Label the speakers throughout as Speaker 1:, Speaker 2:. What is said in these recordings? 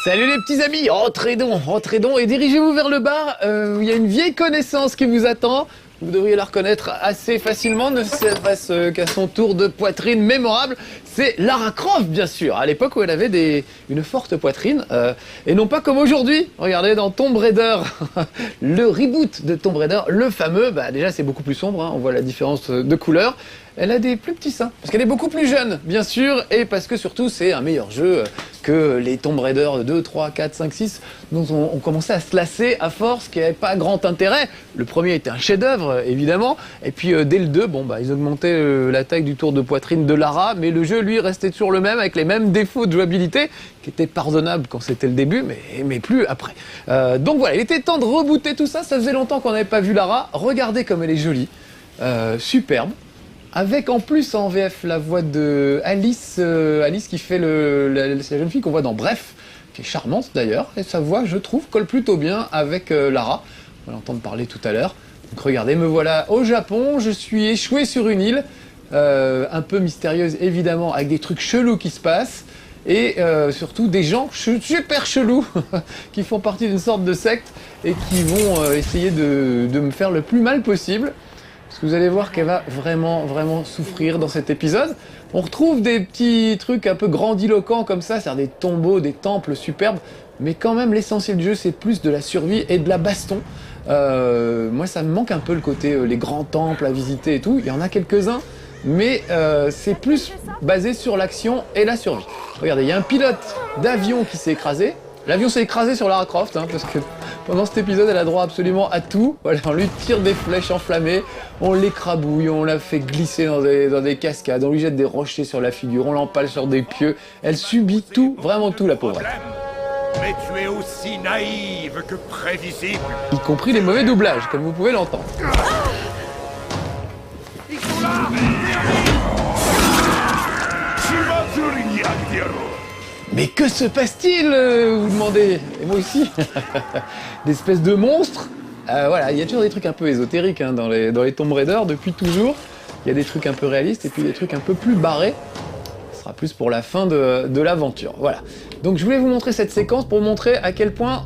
Speaker 1: Salut les petits amis, entrez donc et dirigez-vous vers le bar, il y a une vieille connaissance qui vous attend. Vous devriez la reconnaître assez facilement, ne serait-ce qu'à son tour de poitrine mémorable. C'est Lara Croft, bien sûr, à l'époque où elle avait une forte poitrine, et non pas comme aujourd'hui. Regardez dans Tomb Raider, le reboot de Tomb Raider, le fameux, déjà c'est beaucoup plus sombre, hein, on voit la différence de couleur. Elle a des plus petits seins, parce qu'elle est beaucoup plus jeune, bien sûr, et parce que surtout c'est un meilleur jeu que les Tomb Raider 2, 3, 4, 5, 6, dont on commençait à se lasser à force, qui n'avait pas grand intérêt. Le premier était un chef-d'œuvre, évidemment, et puis dès le 2, ils augmentaient la taille du tour de poitrine de Lara, mais le jeu, lui, restait toujours le même, avec les mêmes défauts de jouabilité, qui étaient pardonnables quand c'était le début, mais plus après. Donc voilà, il était temps de rebooter tout ça, ça faisait longtemps qu'on n'avait pas vu Lara. Regardez comme elle est jolie, superbe. Avec en plus en VF la voix de Alice, Alice qui fait la jeune fille qu'on voit dans Bref, qui est charmante d'ailleurs, et sa voix, je trouve, colle plutôt bien avec Lara. On va l'entendre parler tout à l'heure. Donc regardez, me voilà au Japon, je suis échoué sur une île, un peu mystérieuse évidemment, avec des trucs chelous qui se passent, et surtout des gens super chelous qui font partie d'une sorte de secte et qui vont essayer de me faire le plus mal possible. Parce que vous allez voir qu'elle va vraiment souffrir dans cet épisode. On retrouve des petits trucs un peu grandiloquents comme ça, c'est-à-dire des tombeaux, des temples superbes, mais quand même l'essentiel du jeu c'est plus de la survie et de la baston. Moi ça me manque un peu le côté les grands temples à visiter et tout, il y en a quelques-uns, mais c'est plus basé sur l'action et la survie. Regardez, il y a un pilote d'avion qui s'est écrasé. L'avion s'est écrasé sur Lara Croft, parce que pendant cet épisode, elle a droit absolument à tout. Voilà, on lui tire des flèches enflammées, on l'écrabouille, on la fait glisser dans des cascades, on lui jette des rochers sur la figure, on l'empale sur des pieux. Elle subit tout, vraiment tout, la pauvre.
Speaker 2: Mais tu es aussi naïve que prévisible.
Speaker 1: Y compris les mauvais doublages, comme vous pouvez l'entendre.
Speaker 2: Ils sont là.
Speaker 1: Mais que se passe-t-il, vous demandez? Et moi aussi. Des espèces de monstres. Voilà, il y a toujours des trucs un peu ésotériques dans les Tomb Raider, depuis toujours. Il y a des trucs un peu réalistes et puis des trucs un peu plus barrés. Ce sera plus pour la fin de l'aventure. Voilà. Donc je voulais vous montrer cette séquence pour vous montrer à quel point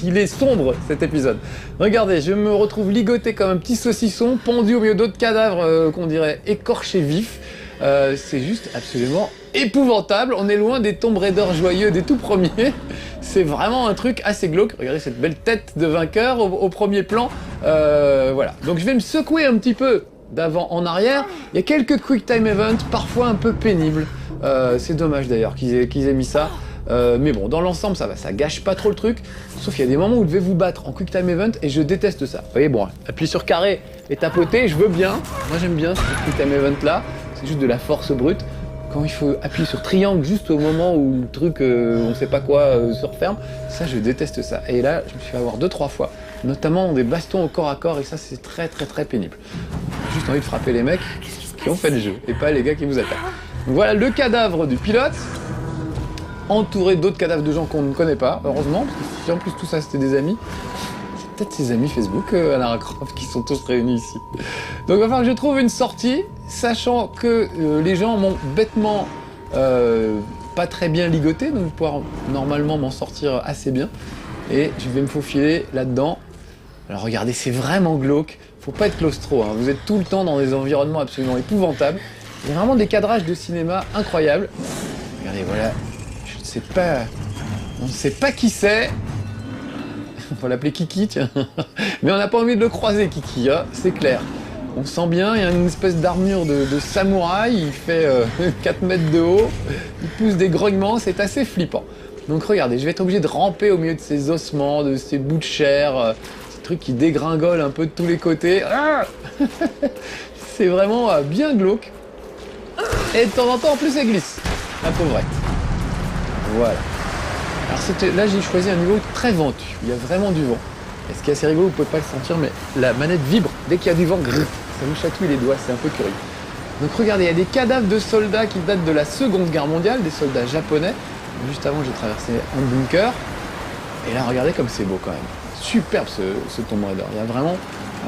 Speaker 1: il est sombre cet épisode. Regardez, je me retrouve ligoté comme un petit saucisson, pendu au milieu d'autres cadavres qu'on dirait écorchés vifs. C'est juste absolument épouvantable. On est loin des Tomb Raider joyeux des tout premiers. C'est vraiment un truc assez glauque. Regardez cette belle tête de vainqueur au premier plan. Voilà. Donc je vais me secouer un petit peu d'avant en arrière. Il y a quelques quick time events, parfois un peu pénibles. C'est dommage d'ailleurs qu'ils aient mis ça. Mais bon, dans l'ensemble, ça va, ça gâche pas trop le truc. Sauf qu'il y a des moments où vous devez vous battre en quick time event et je déteste ça. Vous voyez, bon, appuyer sur carré et tapoter, je veux bien. Moi j'aime bien ce quick time event là. C'est juste de la force brute. Quand il faut appuyer sur triangle juste au moment où le truc, on sait pas quoi, se referme, ça je déteste ça. Et là, je me suis fait avoir 2-3 fois, notamment des bastons au corps à corps, et ça c'est très pénible. J'ai juste envie de frapper les mecs qui ont fait le jeu, et pas les gars qui vous attaquent. Donc voilà le cadavre du pilote, entouré d'autres cadavres de gens qu'on ne connaît pas, heureusement, parce que si en plus tout ça c'était des amis, c'est peut-être ses amis Facebook à Lara Croft qui sont tous réunis ici. Donc il va falloir que je trouve une sortie, sachant que les gens m'ont bêtement pas très bien ligoté, donc je vais pouvoir normalement m'en sortir assez bien. Et je vais me faufiler là-dedans. Alors regardez, c'est vraiment glauque, faut pas être claustro, vous êtes tout le temps dans des environnements absolument épouvantables. Il y a vraiment des cadrages de cinéma incroyables. Regardez, voilà, je ne sais pas, on ne sait pas qui c'est. On va l'appeler Kiki, tiens. Mais on n'a pas envie de le croiser, Kiki, c'est clair. On sent bien, il y a une espèce d'armure de samouraï, il fait 4 mètres de haut, il pousse des grognements, c'est assez flippant. Donc regardez, je vais être obligé de ramper au milieu de ces ossements, de ces bouts de chair, ces trucs qui dégringolent un peu de tous les côtés. C'est vraiment bien glauque. Et de temps en temps, en plus, elle glisse. La pauvrette. Voilà. Alors là j'ai choisi un niveau très ventu, il y a vraiment du vent. Et ce qui est assez rigolo, vous pouvez pas le sentir, mais la manette vibre dès qu'il y a du vent, ça me chatouille les doigts, c'est un peu curieux. Donc regardez, il y a des cadavres de soldats qui datent de la Seconde Guerre mondiale, des soldats japonais. Juste avant j'ai traversé un bunker. Et là regardez comme c'est beau quand même. Superbe ce Tomb Raider, il y a vraiment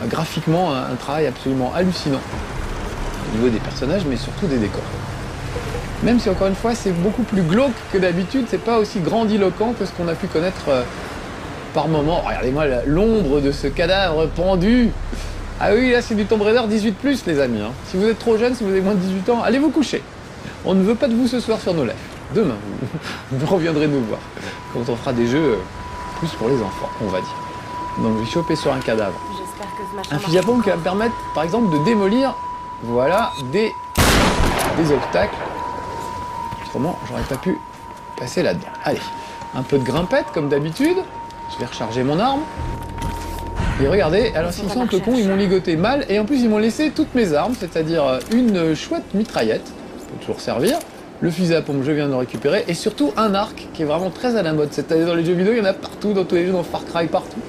Speaker 1: graphiquement un travail absolument hallucinant. Au niveau des personnages, mais surtout des décors. Même si encore une fois c'est beaucoup plus glauque que d'habitude, c'est pas aussi grandiloquent que ce qu'on a pu connaître par moment. Regardez-moi l'ombre de ce cadavre pendu. Ah oui, là c'est du Tomb Raider 18+, les amis. Hein. Si vous êtes trop jeune, si vous avez moins de 18 ans, allez vous coucher. On ne veut pas de vous ce soir sur nos lives. Demain, vous reviendrez nous voir quand on fera des jeux plus pour les enfants, on va dire. Donc je vais choper sur un cadavre. Un fusil à pompe qui va me permettre, par exemple, de démolir, voilà, des obstacles. Autrement, j'aurais pas pu passer là-dedans. Allez, un peu de grimpette, comme d'habitude. Je vais recharger mon arme. Et regardez, alors s'ils sont un peu cons, ils m'ont ligoté mal, et en plus ils m'ont laissé toutes mes armes, c'est-à-dire une chouette mitraillette, ça peut toujours servir, le fusil à pompe, je viens de le récupérer, et surtout un arc qui est vraiment très à la mode. C'est-à-dire dans les jeux vidéo, il y en a partout, dans tous les jeux, dans Far Cry partout,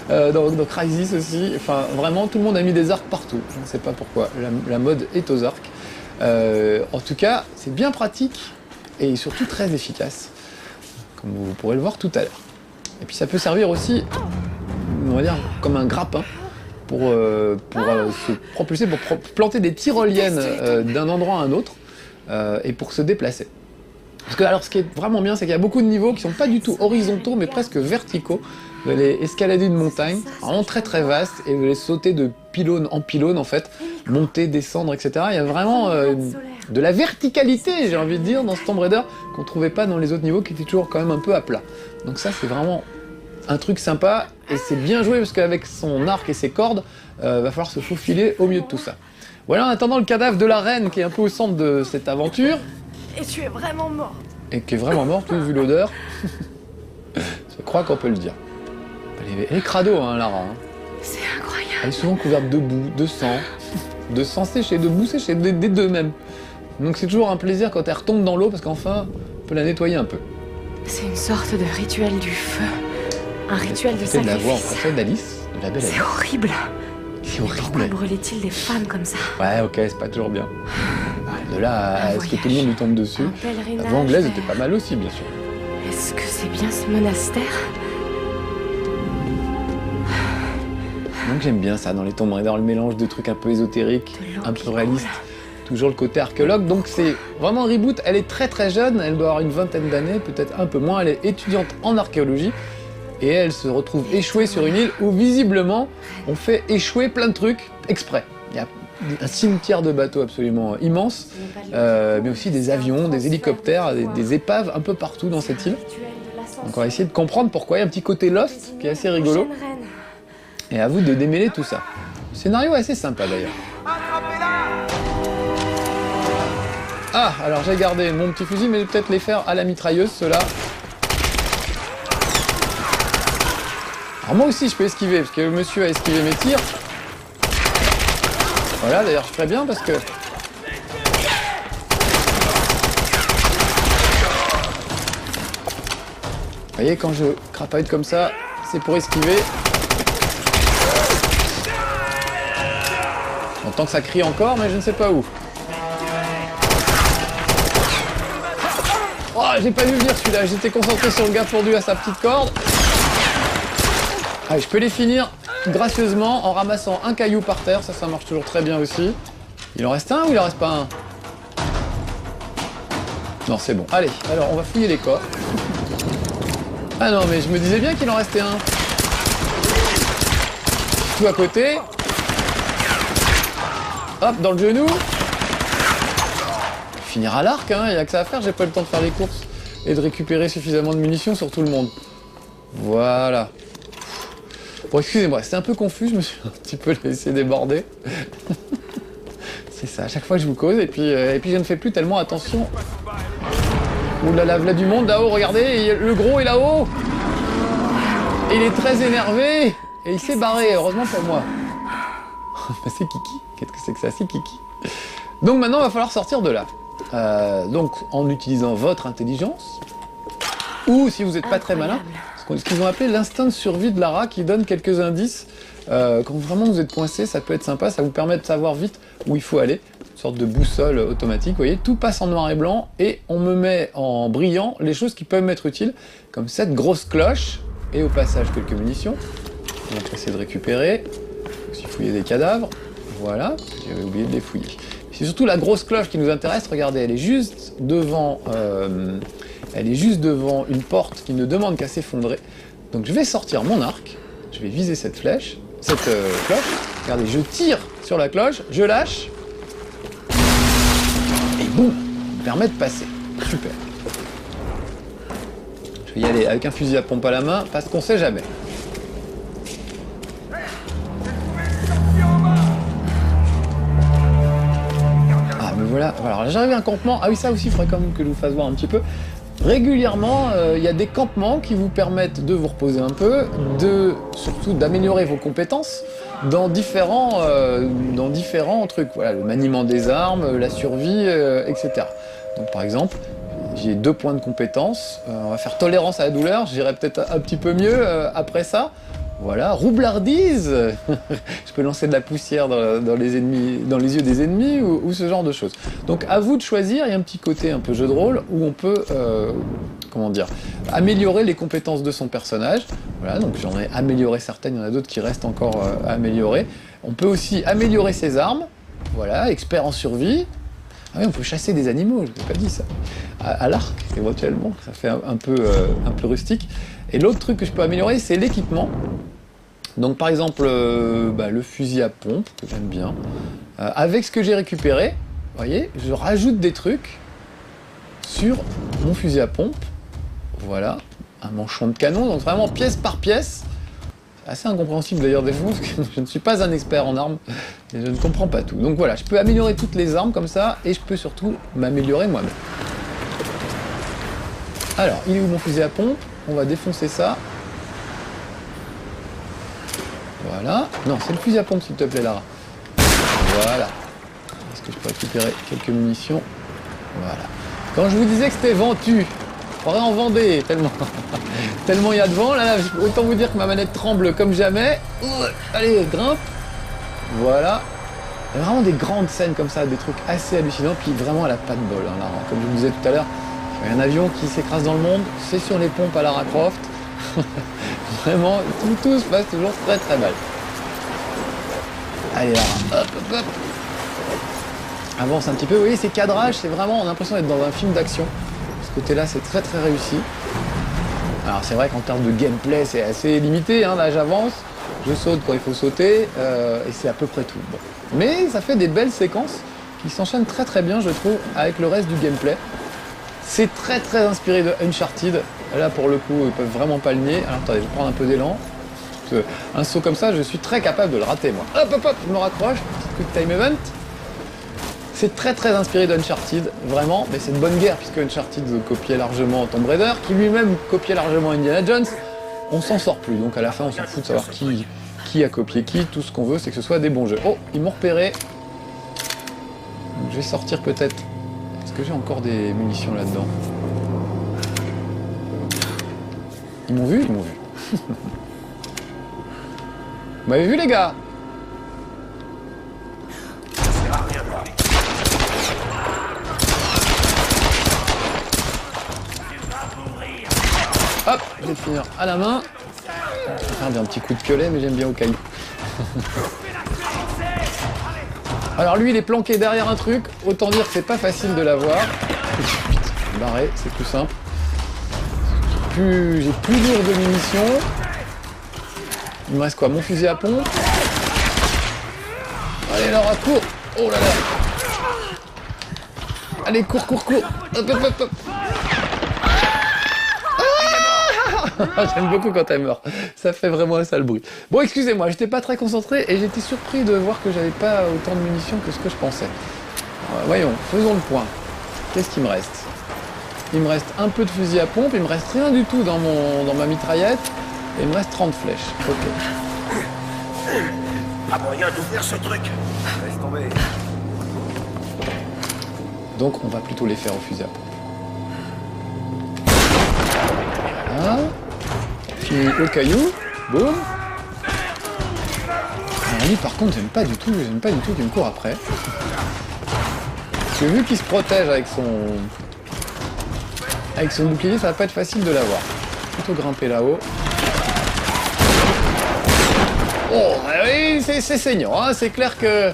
Speaker 1: dans Crysis aussi, enfin vraiment tout le monde a mis des arcs partout. Je ne sais pas pourquoi, la mode est aux arcs. En tout cas, c'est bien pratique et surtout très efficace, comme vous pourrez le voir tout à l'heure. Et puis ça peut servir aussi, on va dire, comme un grappin pour se propulser, pour planter des tyroliennes d'un endroit à un autre et pour se déplacer. Parce que alors ce qui est vraiment bien, c'est qu'il y a beaucoup de niveaux qui sont pas du tout horizontaux mais presque verticaux. Vous allez escalader une montagne, vraiment très très vaste, et vous allez sauter de pylône en pylône en fait, monter, descendre, etc. Il y a vraiment de la verticalité, j'ai envie de dire, dans ce Tomb Raider qu'on trouvait pas dans les autres niveaux qui étaient toujours quand même un peu à plat. Donc ça c'est vraiment un truc sympa, et c'est bien joué parce qu'avec son arc et ses cordes, va falloir se faufiler au milieu de tout ça. Voilà, en attendant le cadavre de la reine qui est un peu au centre de cette aventure.
Speaker 3: Et tu es vraiment mort.
Speaker 1: Et qui est vraiment morte, vu l'odeur. Je crois qu'on peut le dire. Elle est crado, hein, Lara. Hein.
Speaker 3: C'est incroyable.
Speaker 1: Elle est souvent couverte de boue, de sang séché, de boue séchée, des deux même. Donc c'est toujours un plaisir quand elle retombe dans l'eau, parce qu'enfin, on peut la nettoyer un peu.
Speaker 3: C'est une sorte de rituel du feu. Un rituel de
Speaker 1: sacrifice. De la voix en
Speaker 3: sacrifice.
Speaker 1: français d'Alice, de la belle Alice.
Speaker 3: C'est horrible.
Speaker 1: C'est
Speaker 3: Pourquoi
Speaker 1: horrible.
Speaker 3: brûlait-il des femmes comme ça?
Speaker 1: Ouais, ok, c'est pas toujours bien. De là à ce que tout le monde lui tombe dessus.
Speaker 3: Un pèlerinage
Speaker 1: La voix anglaise
Speaker 3: vers-
Speaker 1: était pas mal aussi, bien sûr.
Speaker 3: Est-ce que c'est bien ce monastère?
Speaker 1: Donc j'aime bien ça dans les Tomb Raider, le mélange de trucs un peu ésotériques,
Speaker 3: De l'eau
Speaker 1: un
Speaker 3: qui
Speaker 1: peu réalistes.
Speaker 3: coule.
Speaker 1: Toujours le côté archéologue, donc c'est vraiment un reboot. Elle est très très jeune, elle doit avoir une vingtaine d'années, peut-être un peu moins. Elle est étudiante en archéologie et elle se retrouve échouée sur une île où visiblement on fait échouer plein de trucs exprès. Il y a un cimetière de bateaux absolument immense, mais aussi des avions, des hélicoptères, des épaves un peu partout dans cette île. Donc on va essayer de comprendre pourquoi. Il y a un petit côté Lost qui est assez rigolo. Et à vous de démêler tout ça. Le scénario est assez sympa d'ailleurs. Ah, alors j'ai gardé mon petit fusil, mais je vais peut-être les faire à la mitrailleuse, ceux-là. Alors moi aussi je peux esquiver, parce que le monsieur a esquivé mes tirs. Voilà, d'ailleurs je ferais bien parce que... Vous voyez, quand je crapaille comme ça, c'est pour esquiver. J'entends que ça crie encore, mais je ne sais pas où. Oh, j'ai pas vu venir celui-là, j'étais concentré sur le gars pendu à sa petite corde. Allez, je peux les finir gracieusement en ramassant un caillou par terre, ça marche toujours très bien aussi. Il en reste un ou il en reste pas un? Non, c'est bon. Allez, alors on va fouiller les corps. Ah non, mais je me disais bien qu'il en restait un. Tout à côté. Hop, dans le genou. Finir à l'arc, hein, y a que ça à faire, j'ai pas le temps de faire les courses et de récupérer suffisamment de munitions sur tout le monde. Voilà. Bon, excusez-moi, c'était un peu confus, je me suis un petit peu laissé déborder. C'est ça, à chaque fois que je vous cause, et puis je ne fais plus tellement attention. Ouh là là, voilà du monde là-haut, regardez, le gros est là-haut. Et il est très énervé, et il s'est barré, heureusement pour moi. C'est Kiki, qu'est-ce que c'est que ça? C'est Kiki. Donc maintenant, il va falloir sortir de là. Donc en utilisant votre intelligence, ou si vous n'êtes pas très malin, ce qu'ils ont appelé l'instinct de survie de Lara, qui donne quelques indices. Quand vraiment vous êtes coincé, ça peut être sympa, ça vous permet de savoir vite où il faut aller. Une sorte de boussole automatique, vous voyez, tout passe en noir et blanc, et on me met en brillant les choses qui peuvent m'être utiles, comme cette grosse cloche, et au passage quelques munitions. On va essayer de récupérer, aussi fouiller des cadavres, voilà, j'avais oublié de les fouiller. C'est surtout la grosse cloche qui nous intéresse. Regardez, elle est juste devant une porte qui ne demande qu'à s'effondrer. Donc je vais sortir mon arc, je vais viser cette flèche, cette cloche. Regardez, je tire sur la cloche, je lâche, et boum, ça me permet de passer. Super. Je vais y aller avec un fusil à pompe à la main, parce qu'on sait jamais. Ah, mais voilà. Alors j'arrive à un campement. Ah oui, ça aussi, il faudrait quand même que je vous fasse voir un petit peu. Régulièrement, il y a des campements qui vous permettent de vous reposer un peu, surtout d'améliorer vos compétences dans différents trucs. Voilà, le maniement des armes, la survie, etc. Donc par exemple, j'ai 2 points de compétence. On va faire tolérance à la douleur. J'irai peut-être un petit peu mieux après ça. Voilà, roublardise. Je peux lancer de la poussière dans les yeux des ennemis ou ce genre de choses. Donc à vous de choisir. Il y a un petit côté un peu jeu de rôle où on peut, améliorer les compétences de son personnage. Voilà, donc j'en ai amélioré certaines. Il y en a d'autres qui restent encore à améliorer. On peut aussi améliorer ses armes. Voilà, expert en survie. Ah oui, on peut chasser des animaux, je ne vous ai pas dit ça. À l'arc, éventuellement, ça fait un peu rustique. Et l'autre truc que je peux améliorer, c'est l'équipement. Donc par exemple, le fusil à pompe, que j'aime bien. Avec ce que j'ai récupéré, vous voyez, je rajoute des trucs sur mon fusil à pompe. Voilà, un manchon de canon, donc vraiment pièce par pièce. C'est assez incompréhensible d'ailleurs des fois, parce que je ne suis pas un expert en armes, et je ne comprends pas tout. Donc voilà, je peux améliorer toutes les armes comme ça, et je peux surtout m'améliorer moi-même. Alors, il est où mon fusil à pompe? On va défoncer ça. Voilà. Non, c'est le fusil à pompe, s'il te plaît, Lara. Voilà. Est-ce que je peux récupérer quelques munitions? Voilà. Quand je vous disais que c'était ventu, je croirais en Vendée, tellement tellement il y a de vent. Là, autant vous dire que ma manette tremble comme jamais. Allez, grimpe. Voilà. Il y a vraiment des grandes scènes comme ça, des trucs assez hallucinants. Puis vraiment, elle a pas de bol, hein, Lara. Comme je vous disais tout à l'heure, il y a un avion qui s'écrase dans le monde, c'est sur les pompes à Lara Croft. Vraiment, tout se passe toujours très très mal. Allez Lara, hop hop hop. Avance un petit peu, vous voyez ces cadrages, c'est vraiment, on a l'impression d'être dans un film d'action. Ce côté-là, c'est très très réussi. Alors c'est vrai qu'en termes de gameplay, c'est assez limité, hein. Là j'avance, je saute quand il faut sauter, et c'est à peu près tout. Bon. Mais ça fait des belles séquences qui s'enchaînent très très bien, je trouve, avec le reste du gameplay. C'est très très inspiré de Uncharted. Là pour le coup, ils peuvent vraiment pas le nier. Alors attendez, je vais prendre un peu d'élan. Un saut comme ça, je suis très capable de le rater moi. Hop hop hop, je me raccroche, petit quick time event. C'est très très inspiré d'Uncharted, vraiment, mais c'est une bonne guerre puisque Uncharted copiait largement Tomb Raider, qui lui-même copiait largement Indiana Jones. On s'en sort plus, donc à la fin on s'en fout de savoir qui a copié qui. Tout ce qu'on veut, c'est que ce soit des bons jeux. Oh, ils m'ont repéré. Donc, je vais sortir peut-être. Est-ce que j'ai encore des munitions là-dedans? Ils m'ont vu? Ils m'ont vu. Vous m'avez vu les gars? Hop, je vais le finir à la main. Je vais faire un petit coup de piolet, mais j'aime bien au caillou. Alors lui, il est planqué derrière un truc. Autant dire que c'est pas facile de l'avoir. Barré, c'est plus simple. J'ai plus lourd de munitions. Il me reste quoi? Mon fusil à pompe. Allez, Laura, cours! Oh là là! Allez, cours, cours, cours! Hop, hop, hop, hop! J'aime beaucoup quand elle meurt. Ça fait vraiment un sale bruit. Bon, excusez-moi, j'étais pas très concentré et j'étais surpris de voir que j'avais pas autant de munitions que ce que je pensais. Voyons, faisons le point. Qu'est-ce qu'il me reste? Il me reste un peu de fusil à pompe, il me reste rien du tout dans ma mitraillette, et il me reste 30 flèches. Ok.
Speaker 2: Pas moyen d'ouvrir ce truc. Laisse tomber.
Speaker 1: Donc on va plutôt les faire au fusil à pompe. Voilà. Puis au caillou, boum. Alors lui par contre j'aime pas du tout qu'il me court après. Parce que vu qu'il se protège avec son bouclier, ça va pas être facile de l'avoir. Plutôt grimper là-haut. Oh oui, c'est saignant, hein, c'est clair que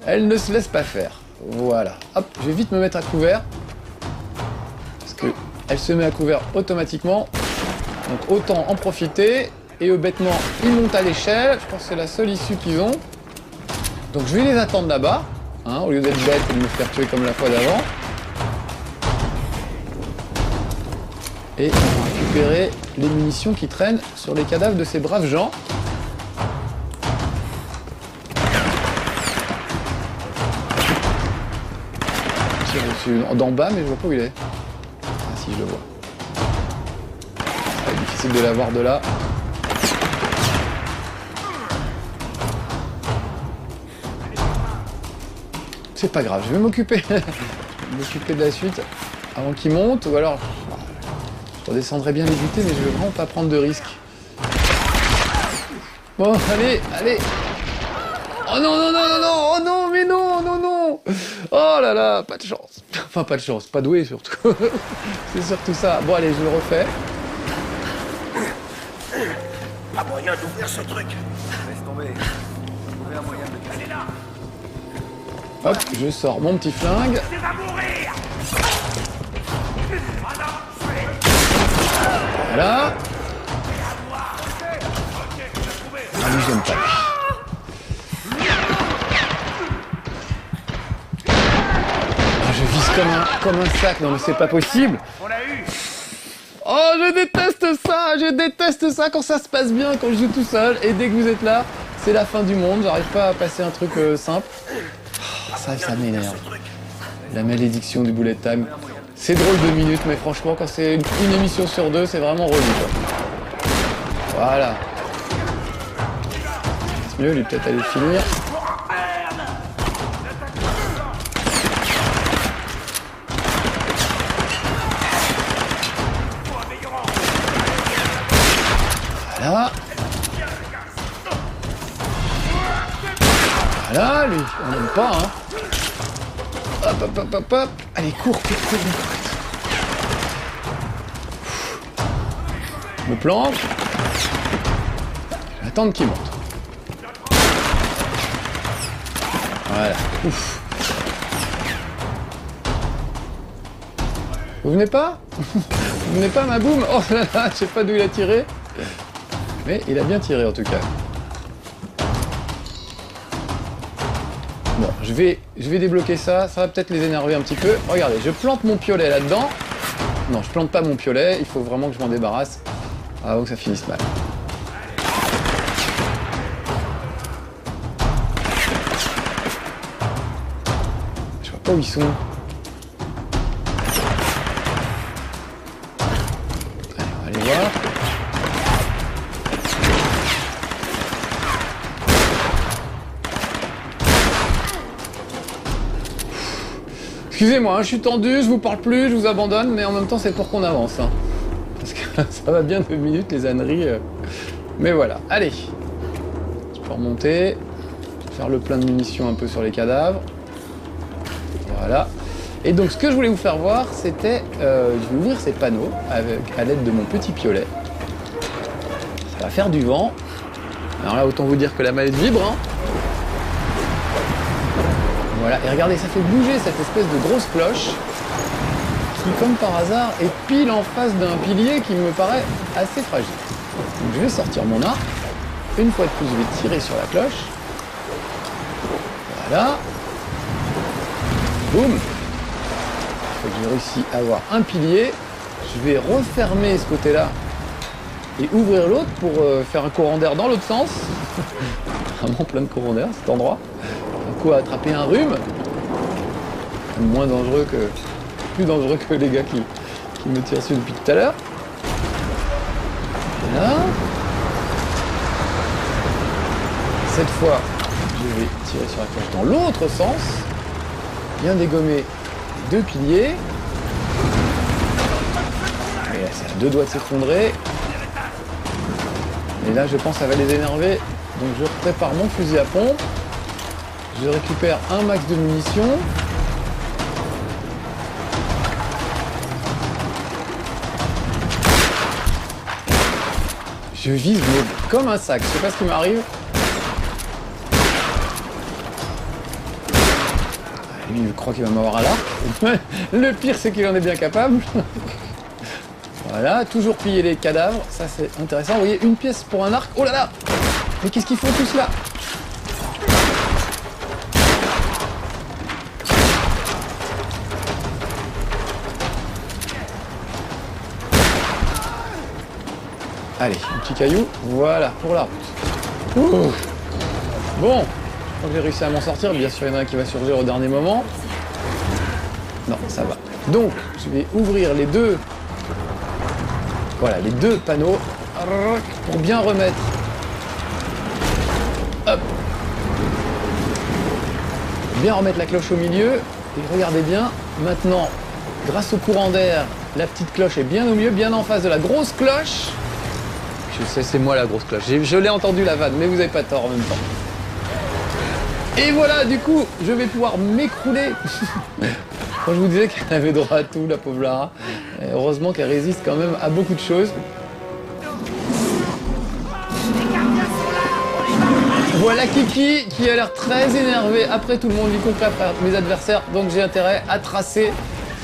Speaker 1: elle ne se laisse pas faire. Voilà. Hop, je vais vite me mettre à couvert. Parce que elle se met à couvert automatiquement. Donc autant en profiter. Et eux, bêtement, ils montent à l'échelle. Je pense que c'est la seule issue qu'ils ont. Donc je vais les attendre là-bas. Hein, au lieu d'être bête et de me faire tuer comme la fois d'avant. Et on va récupérer les munitions qui traînent sur les cadavres de ces braves gens. Tire dessus d'en bas, mais je vois pas où il est. Ah si, je le vois. C'est difficile de l'avoir de là. C'est pas grave, je vais m'occuper de la suite avant qu'il monte, ou alors je redescendrai bien les buter, mais je veux vraiment pas prendre de risques. Bon, allez, allez. Oh non, non, non, non, non, oh non, mais non, non, non. Oh là là, pas de chance. Enfin, pas de chance, pas doué surtout. C'est surtout ça. Bon, allez, je le refais.
Speaker 2: Pas moyen d'ouvrir ce truc.
Speaker 4: Laisse tomber. Trouver un moyen de casser là.
Speaker 1: Hop, je sors mon petit flingue.
Speaker 2: Tu vas mourir.
Speaker 1: Voilà. Ah lui, j'aime pas. Ah, je vise comme un sac. Non mais c'est pas possible.
Speaker 2: On l'a eu.
Speaker 1: Oh, je déteste ça quand ça se passe bien, quand je joue tout seul. Et dès que vous êtes là, c'est la fin du monde. J'arrive pas à passer un truc simple. Oh, ça m'énerve. La malédiction du bullet time. C'est drôle 2 minutes, mais franchement, quand c'est une émission sur 2, c'est vraiment relou, quoi. Voilà. C'est mieux, lui, peut-être aller finir. Voilà. Voilà, lui, on n'aime pas, hein. Hop, hop, hop, hop, hop. Allez, cours, cours, cours, cours. Je me plante. Je vais attendre qu'il monte. Voilà. Ouf. Vous venez pas? Vous venez pas, ma boum? Oh là là, je sais pas d'où il a tiré. Mais il a bien tiré, en tout cas. Bon, je vais débloquer ça. Ça va peut-être les énerver un petit peu. Regardez, je plante mon piolet là-dedans. Non, je plante pas mon piolet. Il faut vraiment que je m'en débarrasse avant que ça finisse mal. Je vois pas où ils sont. Allez, on va aller voir. Excusez-moi, hein, je suis tendu, je vous parle plus, je vous abandonne, mais en même temps c'est pour qu'on avance. Hein. Parce que ça va bien 2 minutes les âneries. Mais voilà, allez. Je peux remonter, faire le plein de munitions un peu sur les cadavres. Voilà. Et donc ce que je voulais vous faire voir, c'était... je vais ouvrir ces panneaux à l'aide de mon petit piolet. Ça va faire du vent. Alors là, autant vous dire que la mallette vibre. Hein. Voilà, et regardez, ça fait bouger cette espèce de grosse cloche qui, comme par hasard, est pile en face d'un pilier qui me paraît assez fragile. Donc je vais sortir mon arc. Une fois de plus, je vais tirer sur la cloche. Voilà. Boum. J'ai réussi à avoir un pilier. Je vais refermer ce côté-là et ouvrir l'autre pour faire un courant d'air dans l'autre sens. Vraiment plein de courant d'air, cet endroit. À attraper un rhume, moins dangereux que, plus dangereux que les gars qui me tirent dessus depuis tout à l'heure. Voilà. Cette fois, je vais tirer sur la cloche dans l'autre sens, bien dégommer les 2 piliers. Et là, c'est à 2 doigts de s'effondrer. Et là, je pense que ça va les énerver, donc je prépare mon fusil à pompe. Je récupère un max de munitions. Je vise mais comme un sac, je sais pas ce qui m'arrive. Lui, il croit qu'il va m'avoir à l'arc. Le pire, c'est qu'il en est bien capable. Voilà, toujours piller les cadavres, ça c'est intéressant. Vous voyez, une pièce pour un arc. Oh là là! Mais qu'est-ce qu'ils font tous là? Allez, un petit caillou, voilà, pour la route. Ouh. Bon, je crois que j'ai réussi à m'en sortir. Bien sûr, il y en a un qui va surgir au dernier moment. Non, ça va. Donc, je vais ouvrir les deux... Voilà, les deux panneaux pour bien remettre. Hop. Bien remettre la cloche au milieu. Et regardez bien, maintenant, grâce au courant d'air, la petite cloche est bien au milieu, bien en face de la grosse cloche. Je sais, c'est moi la grosse cloche. Je l'ai entendu la vanne, mais vous n'avez pas tort en même temps. Et voilà, du coup, je vais pouvoir m'écrouler. Quand je vous disais qu'elle avait droit à tout, la pauvre Lara. Heureusement qu'elle résiste quand même à beaucoup de choses. Voilà Kiki qui a l'air très énervé après tout le monde, y compris après mes adversaires. Donc j'ai intérêt à tracer.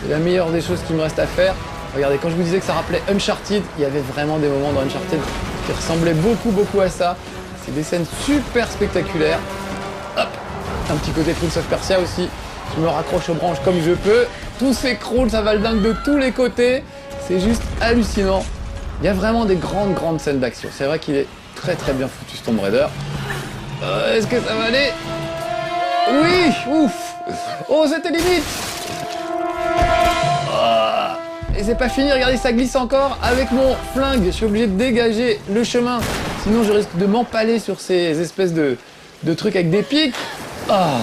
Speaker 1: C'est la meilleure des choses qui me reste à faire. Regardez, quand je vous disais que ça rappelait Uncharted, il y avait vraiment des moments dans Uncharted qui ressemblaient beaucoup à ça. C'est des scènes super spectaculaires. Hop, un petit côté Prince of Persia aussi. Je me raccroche aux branches comme je peux. Tout s'écroule, ça va le dingue de tous les côtés. C'est juste hallucinant. Il y a vraiment des grandes scènes d'action. C'est vrai qu'il est très bien foutu ce Tomb Raider. Est-ce que ça va aller? Oui, ouf. Oh, c'était limite. Et c'est pas fini, regardez, ça glisse encore. Avec mon flingue, je suis obligé de dégager le chemin. Sinon, je risque de m'empaler sur ces espèces de trucs avec des pics. Ah,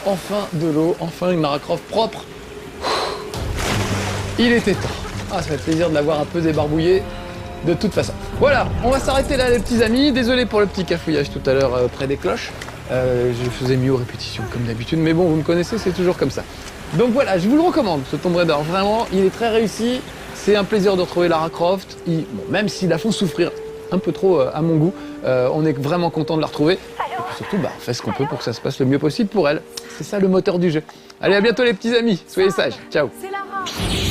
Speaker 1: enfin de l'eau, enfin une Lara Croft propre. Il était temps. Ah, ça fait plaisir de l'avoir un peu débarbouillé de toute façon. Voilà, on va s'arrêter là les petits amis. Désolé pour le petit cafouillage tout à l'heure près des cloches. Je faisais mieux aux répétitions comme d'habitude, mais bon, vous me connaissez, c'est toujours comme ça. Donc voilà, je vous le recommande, ce Tomb Raider. Vraiment, il est très réussi. C'est un plaisir de retrouver Lara Croft. Bon, même s'ils la font souffrir un peu trop à mon goût, on est vraiment content de la retrouver. Et puis surtout, on fait ce qu'on peut pour que ça se passe le mieux possible pour elle. C'est ça le moteur du jeu. Allez, à bientôt les petits amis. Soyez sages. Ciao.
Speaker 3: C'est Lara.